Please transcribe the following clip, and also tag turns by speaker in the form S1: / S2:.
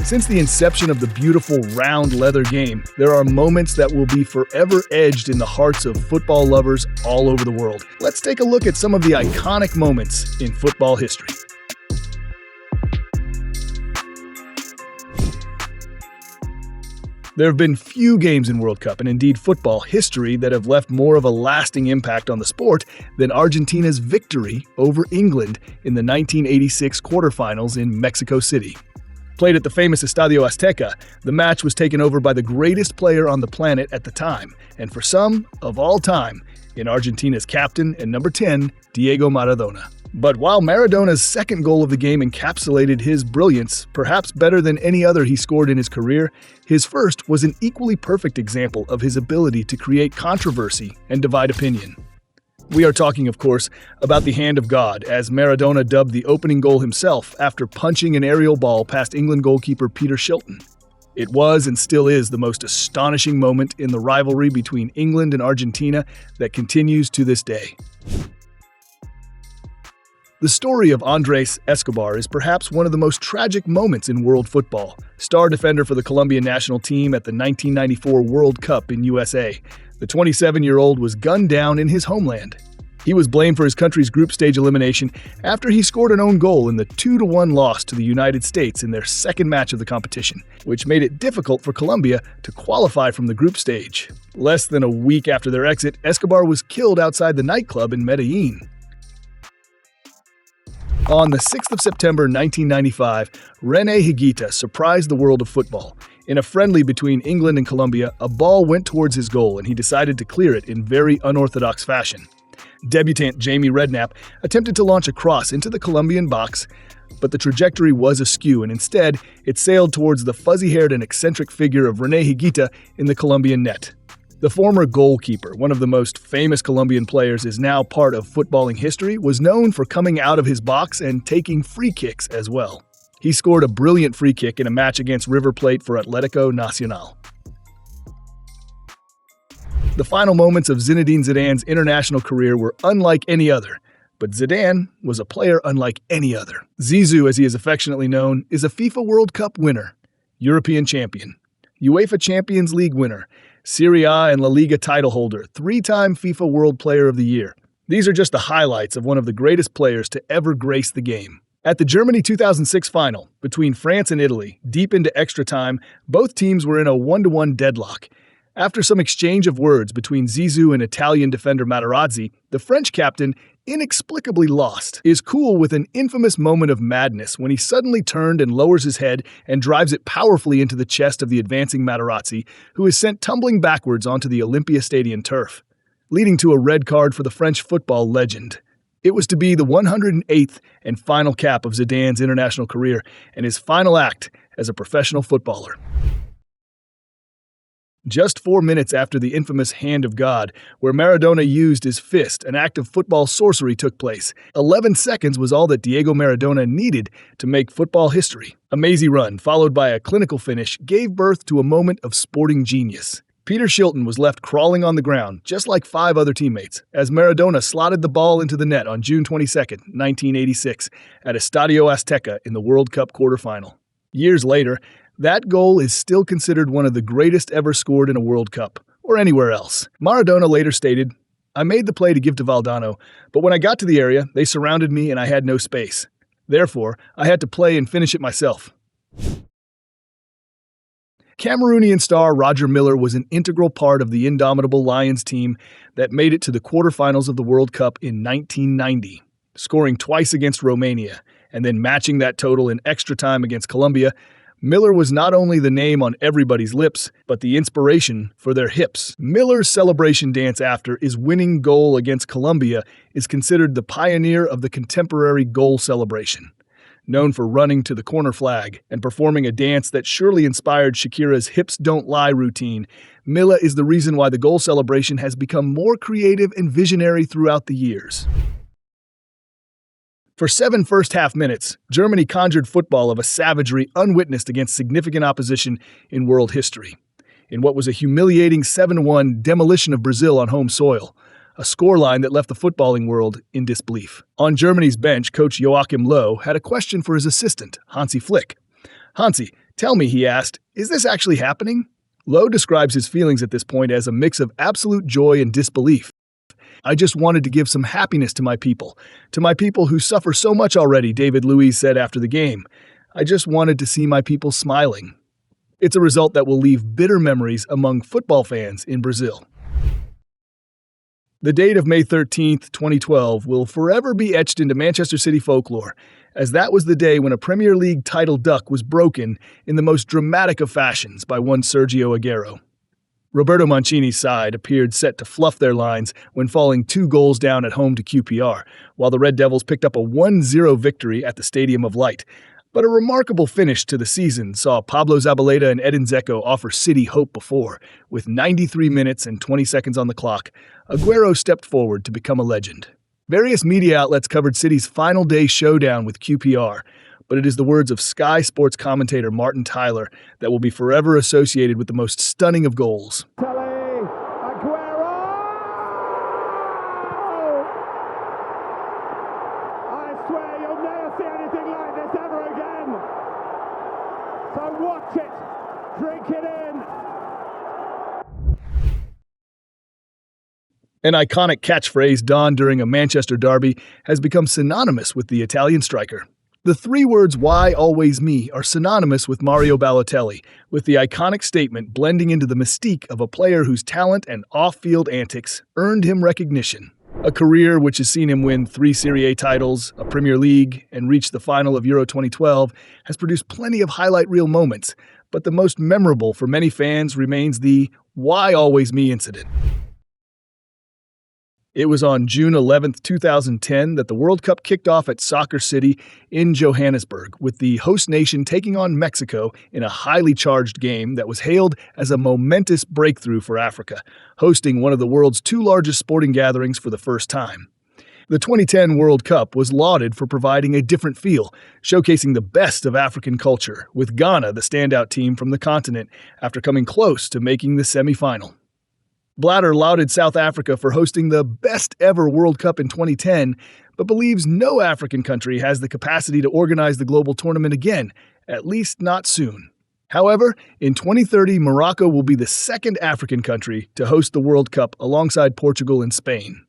S1: Since the inception of the beautiful round leather game, there are moments that will be forever etched in the hearts of football lovers all over the world. Let's take a look at some of the iconic moments in football history. There have been few games in World Cup, and indeed football history, that have left more of a lasting impact on the sport than Argentina's victory over England in the 1986 quarterfinals in Mexico City. Played at the famous Estadio Azteca, the match was taken over by the greatest player on the planet at the time, and for some, of all time, in Argentina's captain and number 10, Diego Maradona. But while Maradona's second goal of the game encapsulated his brilliance, perhaps better than any other he scored in his career, his first was an equally perfect example of his ability to create controversy and divide opinion. We are talking, of course, about the Hand of God, as Maradona dubbed the opening goal himself after punching an aerial ball past England goalkeeper Peter Shilton. It was and still is the most astonishing moment in the rivalry between England and Argentina that continues to this day. The story of Andrés Escobar is perhaps one of the most tragic moments in world football. Star defender for the Colombian national team at the 1994 World Cup in USA, the 27-year-old was gunned down in his homeland. He was blamed for his country's group stage elimination after he scored an own goal in the 2-1 loss to the United States in their second match of the competition, which made it difficult for Colombia to qualify from the group stage. Less than a week after their exit, Escobar was killed outside the nightclub in Medellin. On the 6th of September 1995, René Higuita surprised the world of football. In a friendly between England and Colombia, a ball went towards his goal and he decided to clear it in very unorthodox fashion. Debutant Jamie Redknapp attempted to launch a cross into the Colombian box, but the trajectory was askew and instead it sailed towards the fuzzy-haired and eccentric figure of René Higuita in the Colombian net. The former goalkeeper, one of the most famous Colombian players is now part of footballing history, was known for coming out of his box and taking free kicks as well. He scored a brilliant free kick in a match against River Plate for Atlético Nacional. The final moments of Zinedine Zidane's international career were unlike any other, but Zidane was a player unlike any other. Zizou, as he is affectionately known, is a FIFA World Cup winner, European champion, UEFA Champions League winner, Serie A and La Liga title holder, 3-time FIFA World Player of the Year. These are just the highlights of one of the greatest players to ever grace the game. At the Germany 2006 final, between France and Italy, deep into extra time, both teams were in a 1-1 deadlock. After some exchange of words between Zizou and Italian defender Materazzi, the French captain, inexplicably lost, is cool with an infamous moment of madness when he suddenly turned and lowers his head and drives it powerfully into the chest of the advancing Materazzi, who is sent tumbling backwards onto the Olympia Stadium turf, leading to a red card for the French football legend. It was to be the 108th and final cap of Zidane's international career and his final act as a professional footballer. Just 4 minutes after the infamous Hand of God, where Maradona used his fist, an act of football sorcery took place. 11 seconds was all that Diego Maradona needed to make football history. A mazy run, followed by a clinical finish, gave birth to a moment of sporting genius. Peter Shilton was left crawling on the ground, just like 5 other teammates, as Maradona slotted the ball into the net on June 22, 1986, at Estadio Azteca in the World Cup quarterfinal. Years later, that goal is still considered one of the greatest ever scored in a World Cup, or anywhere else. Maradona later stated, "I made the play to give to Valdano, but when I got to the area, they surrounded me and I had no space. Therefore, I had to play and finish it myself." Cameroonian star Roger Miller was an integral part of the indomitable Lions team that made it to the quarterfinals of the World Cup in 1990, scoring twice against Romania, and then matching that total in extra time against Colombia. Miller was not only the name on everybody's lips, but the inspiration for their hips. Miller's celebration dance after his winning goal against Colombia is considered the pioneer of the contemporary goal celebration. Known for running to the corner flag and performing a dance that surely inspired Shakira's Hips Don't Lie routine, Miller is the reason why the goal celebration has become more creative and visionary throughout the years. For 7 first-half minutes, Germany conjured football of a savagery unwitnessed against significant opposition in world history. In what was a humiliating 7-1 demolition of Brazil on home soil, a scoreline that left the footballing world in disbelief. On Germany's bench, coach Joachim Löw had a question for his assistant, Hansi Flick. "Hansi, "Tell me," he asked, "is this actually happening?" Lowe describes his feelings at this point as a mix of absolute joy and disbelief. "I just wanted to give some happiness to my people who suffer so much already," David Luiz said after the game. "I just wanted to see my people smiling." It's a result that will leave bitter memories among football fans in Brazil. The date of May 13th, 2012 will forever be etched into Manchester City folklore, as that was the day when a Premier League title duck was broken in the most dramatic of fashions by one Sergio Aguero. Roberto Mancini's side appeared set to fluff their lines when falling 2 goals down at home to QPR, while the Red Devils picked up a 1-0 victory at the Stadium of Light. But a remarkable finish to the season saw Pablo Zabaleta and Edin Dzeko offer City hope before. With 93 minutes and 20 seconds on the clock, Aguero stepped forward to become a legend. Various media outlets covered City's final day showdown with QPR, but it is the words of Sky Sports commentator Martin Tyler that will be forever associated with the most stunning of goals.
S2: Watch it, drink it in.
S1: An iconic catchphrase donned during a Manchester derby has become synonymous with the Italian striker. The 3 words "Why always me" are synonymous with Mario Balotelli, with the iconic statement blending into the mystique of a player whose talent and off-field antics earned him recognition. A career which has seen him win 3 Serie A titles, a Premier League, and reach the final of Euro 2012 has produced plenty of highlight reel moments, but the most memorable for many fans remains the "Why always me" incident. It was on June 11, 2010 that the World Cup kicked off at Soccer City in Johannesburg, with the host nation taking on Mexico in a highly charged game that was hailed as a momentous breakthrough for Africa, hosting one of the world's 2 largest sporting gatherings for the first time. The 2010 World Cup was lauded for providing a different feel, showcasing the best of African culture, with Ghana the standout team from the continent after coming close to making the semi-final. Blatter lauded South Africa for hosting the best-ever World Cup in 2010, but believes no African country has the capacity to organize the global tournament again, at least not soon. However, in 2030, Morocco will be the second African country to host the World Cup alongside Portugal and Spain.